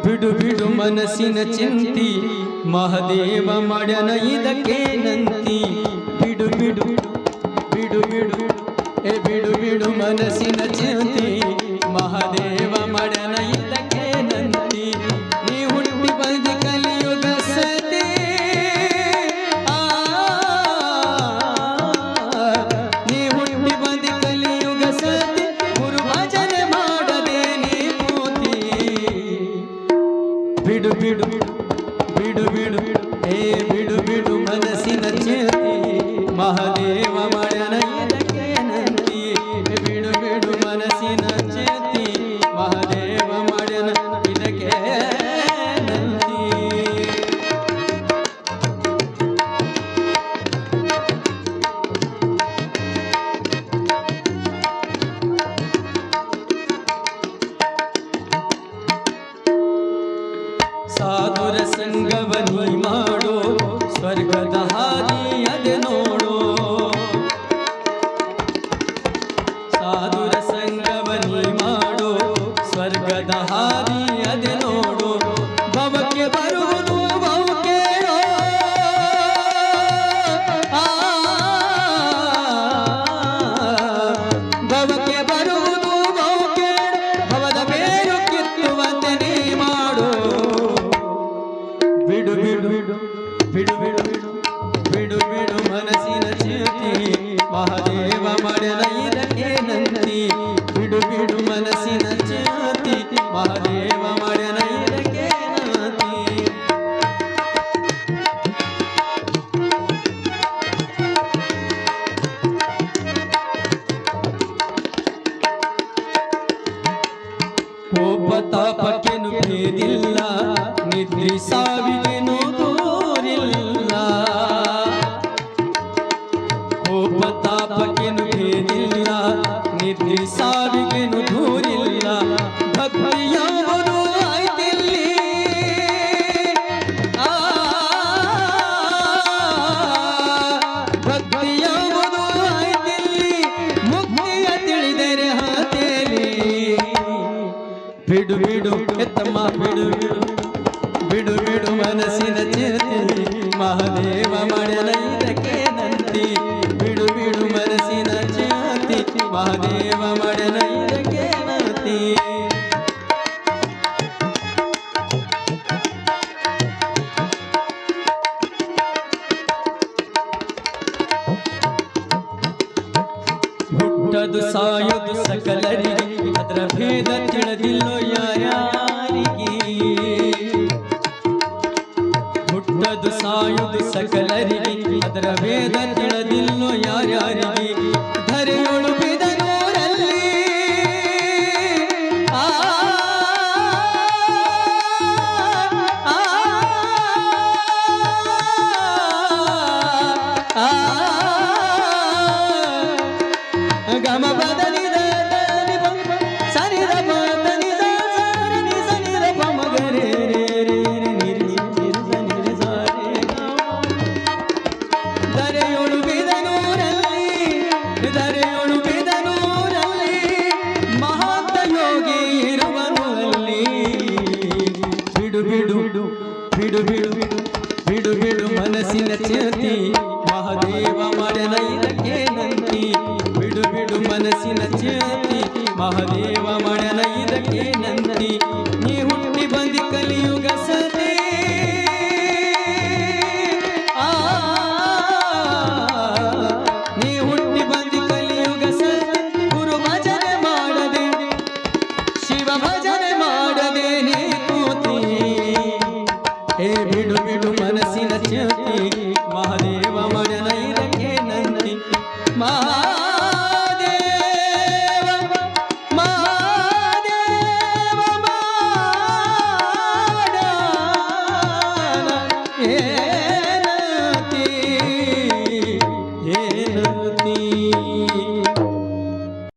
ಬಿಡು ಬಿಡು ಮನಸ್ಸಿನ ಚಿಂತಿ ಮಹಾದೇವ ಮಾಡ್ಯನ ಇದಕ್ಕೆ ನಂತಿ ಬಿಡು ಬಿಡು ಬಿಡು ಬಿಡು ಬಿಡು ಬಿಡು ಮನಸ್ಸಿನ ಚಿಂತಿ ಮಹಾದೇವ ಮಾಡ್ಯನ ಇದಕ್ಕೆ ನಂತಿ ನೀ ಹುಟ್ಟಿ ಬಂದು ಕಲಿಯುಗ ಸತಿ ನೀ ಹುಟ್ಟಿ ಬಂದು ಕಲಿಯುಗ ಸತಿ ಗುರು ಭಜನೆ ಮಾಡದೆ ನೀ ಮೂತಿ ಬಿಡು ಬಿಡು ಬಿಡು ಬಿಡು ಬಿಡು ಬಿಡು ಮನಸ್ಸಿನ ಚಿಂತಿ ಮಹಾದೇವ ಮಾಡ್ಯನ ಇದಕ್ಕೆ ನಂತಿ ಬಿಡು ಬಿಡು ಮನಸ್ಸಿನ ಚಿಂತಿ ಮಹಾದೇವ ಮಾಡ್ಯನ ಇದಕ್ಕೆ ನಂತಿ ಸಾಧುರ ಸಂಗವನಿ ಮಾಡೋ ಸ್ವರ್ಗದ ಹಾದಿ ಅದೆ ನೋಡೋ ಸಾಧುರ ಸಂಗವನಿ ಮಾಡೋ ಸ್ವರ್ಗದ ಹಾದಿ ಅದೆ ನೋಡೋ ಭವಕ್ಕೆ ಬರುವುದು ಬಹು ಕೇಳೋ ಭವಕ್ಕೆ ಬರುವುದು ಬಹು ಕೇಳೋ ಭವದ ಬೇರು ಕಿತ್ತುವಂತೆ ನೀ ಮಾಡೋ ಬಿಡು ಬಿಡು ಬಿಡು ಬಿಡು ಬಿಡು ಬಿಡು ಮನಸ್ಸಿನ ಚಿಂತಿ ಮಹಾದೇವ ಮಾಡ್ಯನ ಇದಕ್ಕೆ ನಂತಿ ಬಿಡು ಬಿಡು ಮನಸ್ಸಿನ ಚಿಂತಿ ಮಹಾದೇವ ಮಾಡ್ಯನ ಇದಕ್ಕೆ ನಂತಿ ಕೋಪ ತಾಪಕ್ಕೆನು ಭೇದಿಲ್ಲ ನಿದ್ರಿ ಸಾವಿಗೆನು ದೂರಿಲ್ಲ ಕೋಪ ತಾಪಕ್ಕೆನು ಭೇದಿಲ್ಲ ನಿದ್ರಿ ಸಾವಿಗೆನು ದೂರಿಲ್ಲ ಭಕ್ತಿಯಾವುದು ಆಯ್ತಿಲ್ಲಿ ಭಕ್ತಿಯಾವುದು ಆಯ್ತಿಲ್ಲಿ ಮುಕ್ತಿಯ ತಿಳಿದರೆ ಹಾತೇಲಿ ಬಿಡು ಬಿಡು ಎತ್ತಮ್ಮ ಬಿಡು ಬಿಡು ಬಿಡು ಬಿಡು ಮನಸ್ಸಿನ ಚಿಂತಿ ಮಹಾದೇವ ಮಾಡ್ಯನ ಇದಕ್ಕೆ ನಂತಿ ಬಿಡು ಬಿಡು ಮನಸ್ಸಿನ ಚಿಂತಿ ಮಹಾದೇವ ಮಾಡ್ಯನ ಇದಕ್ಕೆ ನಂತಿ ಹುಟ್ಟದು ಸಾಯೋದು ಸಕಲರಿಗೆ ಅದರ ಭೇದ ತಿಳಿದಿಲ್ಲೋ ಯಾರ್ಯಾರಿಗೆ ಹುಟ್ಟದು ಸಾಯುವುದು ಸಕಲರಿಗೆ ಅದರ ಭೇದ ತಿಳಿದಿಲ್ಲೋ ಯಾರ್ಯಾರಿಗೆ ಧರೆಯೊಳು ಬಿದನೂರಲ್ಲಿ ಗಮ ಬದಲಿ ಸರಿ ಬದಲಿ ಸರಿ ಮಗರೇ ಧರೆಯೊಳು ಬಿದನೂರಲ್ಲಿ ಮಹಾಂತ ಯೋಗಿ ಇರುವನು ಅಲ್ಲಿ ಬಿಡು ಬಿಡು ಬಿಡು ಬಿಡು ಬಿಡು ಬಿಡು ಮನಸ್ಸಿನ ಚಿಂತಿ ಮಹಾದೇವ ಮಾಡ್ಯನ ಇದಕ್ಕೆ ನಂತಿ ಬಿಡು ಬಿಡು ಮನಸ್ಸಿನ ಚಿಂತಿ ಮಹಾದೇವ ಮಾಡ್ಯನ ಇದಕ್ಕೆ ನಂತಿ ನೀ ಹುಟ್ಟಿ ಬಂದಿ ಕಲಿಯುಗ ಸತಿ ನೀ ಹುಟ್ಟಿ ಬಂದಿ ಕಲಿಯುಗ ಸತಿ ಗುರು ಭಜನೆ ಮಾಡದೆ ಶಿವ ಭಜನೆ ಮಾಡದೆ ನೀ ಕೂತಿ ಬಿಡು ಬಿಡು ಮನಸ್ಸಿನ ಚಿಂತಿ ಮಹಾದೇವ ಮಾಡ್ಯನ ಇದಕ್ಕೆ ನಂತಿ ಏನತಿ